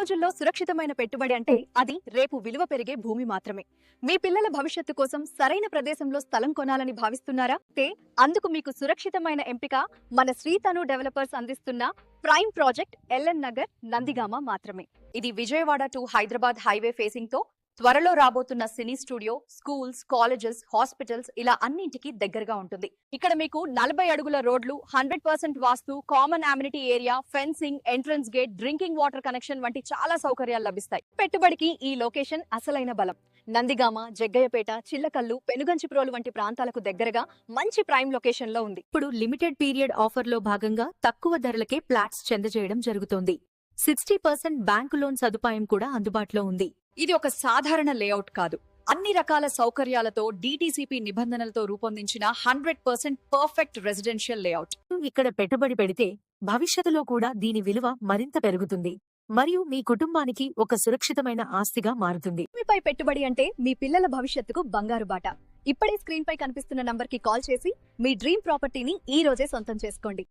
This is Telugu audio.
రోజుల్లో సురక్షితమైన పెట్టుబడి అంటే అది రేపు విలువ పెరిగే భూమి మాత్రమే. మీ పిల్లల భవిష్యత్తు కోసం సరైన ప్రదేశంలో స్థలం కొనాలని భావిస్తున్నారా? అందుకు మీకు సురక్షితమైన ఎంపిక మన శ్రీతను డెవలపర్స్ అందిస్తున్న ప్రైమ్ ప్రాజెక్ట్ ఎల్ఎన్ నగర్ నందిగామ మాత్రమే. ఇది Vijayawada to Hyderabad highway facing తో త్వరలో రాబోతున్న cine studio, schools, colleges, hospitals ఇలా అన్నింటికి దగ్గరగా ఉంటుంది. ఇక్కడ మీకు 40 అడుగుల రోడ్లు, 100% vastu, common amenity area, fencing, entrance gate, drinking water connection వంటి చాలా సౌకర్యాలు లభిస్తాయి. పెట్టుబడికి ఈ లొకేషన్ అసలైన బలం. నందిగామ, జగ్గయ్యపేట, చిల్లకల్లు, పెనుగంచిప్రోలు వంటి ప్రాంతాలకు దగ్గరగా మంచి ప్రైమ్ లొకేషన్ లో ఉంది. ఇప్పుడు లిమిటెడ్ పీరియడ్ ఆఫర్ లో భాగంగా తక్కువ ధరలకే ఫ్లాట్స్ చెందజేయడం జరుగుతోంది. 60% బ్యాంకు లోన్ సదుపాయం కూడా అందుబాటులో ఉంది. ఇది ఒక సాధారణ లేఅవుట్ కాదు. అన్ని రకాల సౌకర్యాలతో DTCP నిబంధనలతో రూపొందించిన 100% పర్ఫెక్ట్ రెసిడెన్షియల్ లేఅవుట్. ఇక్కడ పెట్టుబడి పెడితే భవిష్యత్తులో కూడా దీని విలువ మరింత పెరుగుతుంది మరియు మీ కుటుంబానికి ఒక సురక్షితమైన ఆస్తిగా మారుతుంది. భూమిపై పెట్టుబడి అంటే మీ పిల్లల భవిష్యత్తుకు బంగారు బాట. ఇప్పుడే స్క్రీన్ పై కనిపిస్తున్న నంబర్ కి కాల్ చేసి మీ డ్రీమ్ ప్రాపర్టీని ఈ రోజే సొంతం చేసుకోండి.